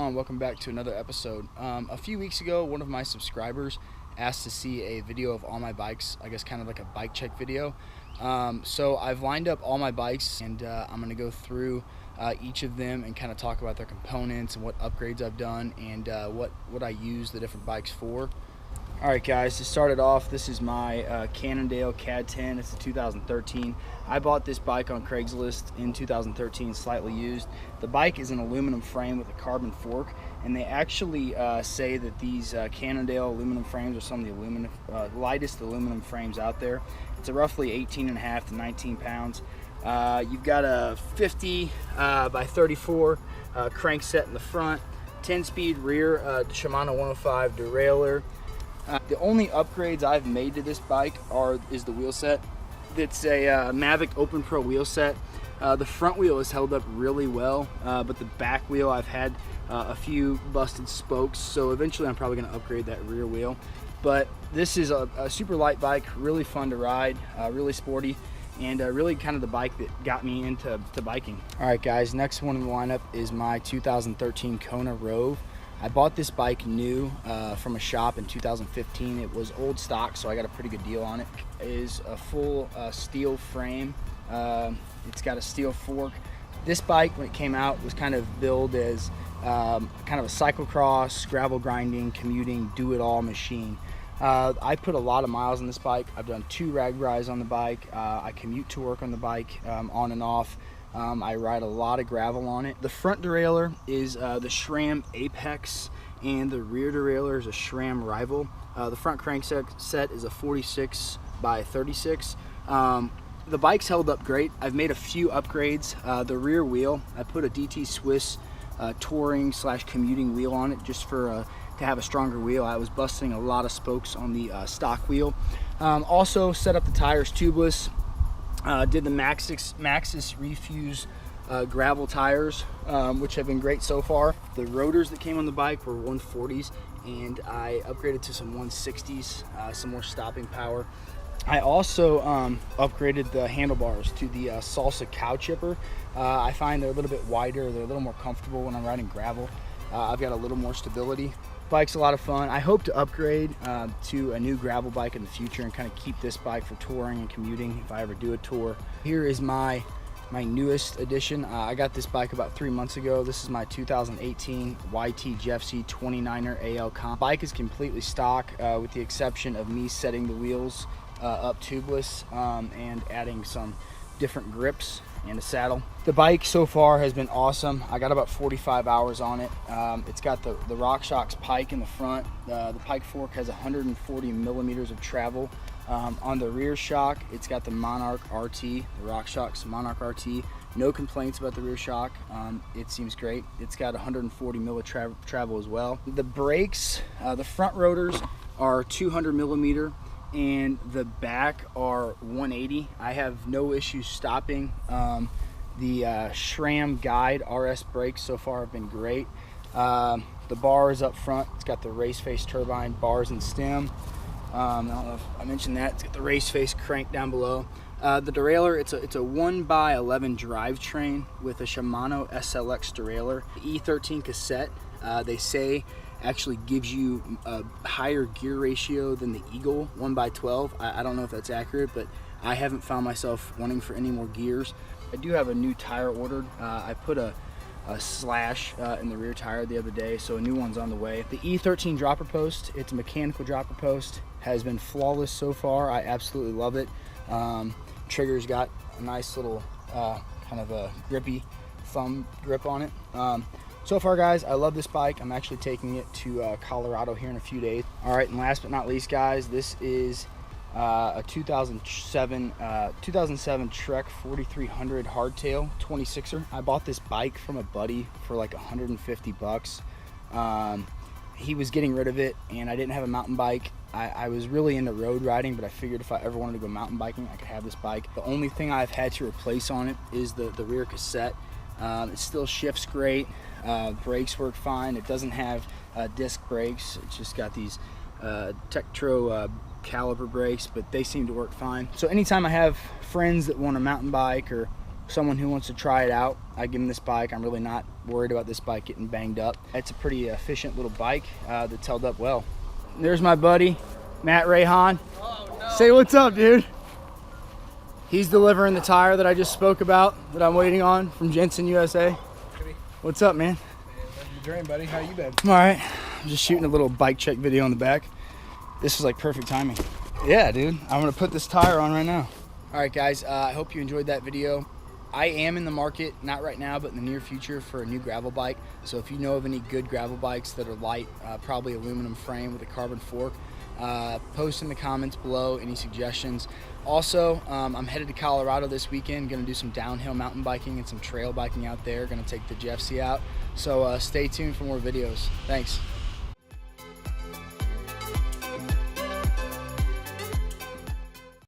on? Welcome back to another episode. A few weeks ago, one of my subscribers asked to see a video of all my bikes, I guess kind of like a bike check video. So I've lined up all my bikes, and I'm going to go through each of them and kind of talk about their components and what upgrades I've done and what I use the different bikes for. Alright guys, to start it off, this is my Cannondale Caad10. It's a 2013. I bought this bike on Craigslist in 2013, slightly used. The bike is an aluminum frame with a carbon fork, and they actually say that these Cannondale aluminum frames are some of the lightest aluminum frames out there. It's a roughly 18.5 to 19 pounds. You've got a 50 by 34 crankset in the front, 10-speed rear Shimano 105 derailleur. The only upgrades I've made to this bike is the wheel set. It's a Mavic Open Pro wheel set. The front wheel is held up really well, but the back wheel I've had a few busted spokes, so eventually I'm probably going to upgrade that rear wheel. But this is a super light bike, really fun to ride, really sporty, and really kind of the bike that got me into biking. Alright guys, next one in the lineup is my 2013 Kona Rove. I bought this bike new from a shop in 2015. It was old stock, so I got a pretty good deal on it. It is a full steel frame. It's got a steel fork. This bike, when it came out, was kind of billed as kind of a cyclocross, gravel grinding, commuting, do-it-all machine. I put a lot of miles on this bike. I've done 2 rag rides on the bike. I commute to work on the bike on and off. I ride a lot of gravel on it. The front derailleur is the SRAM Apex, and the rear derailleur is a SRAM Rival. The front crankset is a 46 by 36. The bike's held up great. I've made a few upgrades. The rear wheel, I put a DT Swiss touring / commuting wheel on it just for to have a stronger wheel. I was busting a lot of spokes on the stock wheel. Also set up the tires tubeless. Did the Maxxis Refuse gravel tires, which have been great so far. The rotors that came on the bike were 140s, and I upgraded to some 160s, some more stopping power. I also upgraded the handlebars to the Salsa cow chipper. I find they're a little bit wider, they're a little more comfortable when I'm riding gravel. I've got a little more stability. Bike's a lot of fun. I hope to upgrade to a new gravel bike in the future and kind of keep this bike for touring and commuting if I ever do a tour. Here is my newest addition. I got this bike about 3 months ago. This is my 2018 YT Jeffsy 29er AL Comp. Bike is completely stock with the exception of me setting the wheels up tubeless and adding some different grips and a saddle. The bike so far has been awesome. I got about 45 hours on it. It's got the RockShox pike in the front. The pike fork has 140 millimeters of travel. On the rear shock, it's got the Monarch RT, the RockShox Monarch RT. No complaints about the rear shock. It seems great. It's got 140 mil travel as well. The brakes, the front rotors are 200 millimeter. And the back are 180. I have no issues stopping. The SRAM Guide RS brakes so far have been great. The bar is up front. It's got the race face turbine bars and stem. I don't know if I mentioned that. It's got the race face crank down below. The derailleur, it's a 1x11 drivetrain with a Shimano SLX derailleur. The E13 cassette, they say, actually gives you a higher gear ratio than the Eagle 1x12. I don't know if that's accurate, but I haven't found myself wanting for any more gears. I do have a new tire ordered. I put a slash in the rear tire the other day, so a new one's on the way. The E13 dropper post, it's a mechanical dropper post, has been flawless so far. I absolutely love it. Trigger's got a nice little kind of a grippy thumb grip on it. So far guys, I love this bike. I'm actually taking it to Colorado here in a few days. All right, and last but not least guys, this is a 2007 Trek 4300 hardtail 26er. I bought this bike from a buddy for like 150 bucks. He was getting rid of it and I didn't have a mountain bike. I was really into road riding, but I figured if I ever wanted to go mountain biking, I could have this bike. The only thing I've had to replace on it is the rear cassette. It still shifts great. Brakes work fine. It doesn't have disc brakes. It's just got these Tektro caliper brakes, but they seem to work fine. So anytime I have friends that want a mountain bike or someone who wants to try it out, I give them this bike. I'm really not worried about this bike getting banged up. It's a pretty efficient little bike that's held up well. There's my buddy, Matt Rayhan. Oh, no. Say what's up, dude. He's delivering the tire that I just spoke about that I'm waiting on from Jensen USA. What's up, man? Living the dream, buddy. How you been? I'm all right. I'm just shooting a little bike check video in the back. This is like perfect timing. Yeah, dude. I'm gonna put this tire on right now. All right, guys. I hope you enjoyed that video. I am in the market, not right now, but in the near future, for a new gravel bike. So if you know of any good gravel bikes that are light, probably aluminum frame with a carbon fork, post in the comments below any suggestions. Also, I'm headed to Colorado this weekend, gonna do some downhill mountain biking and some trail biking out there, gonna take the Jeffsy out. So stay tuned for more videos. Thanks.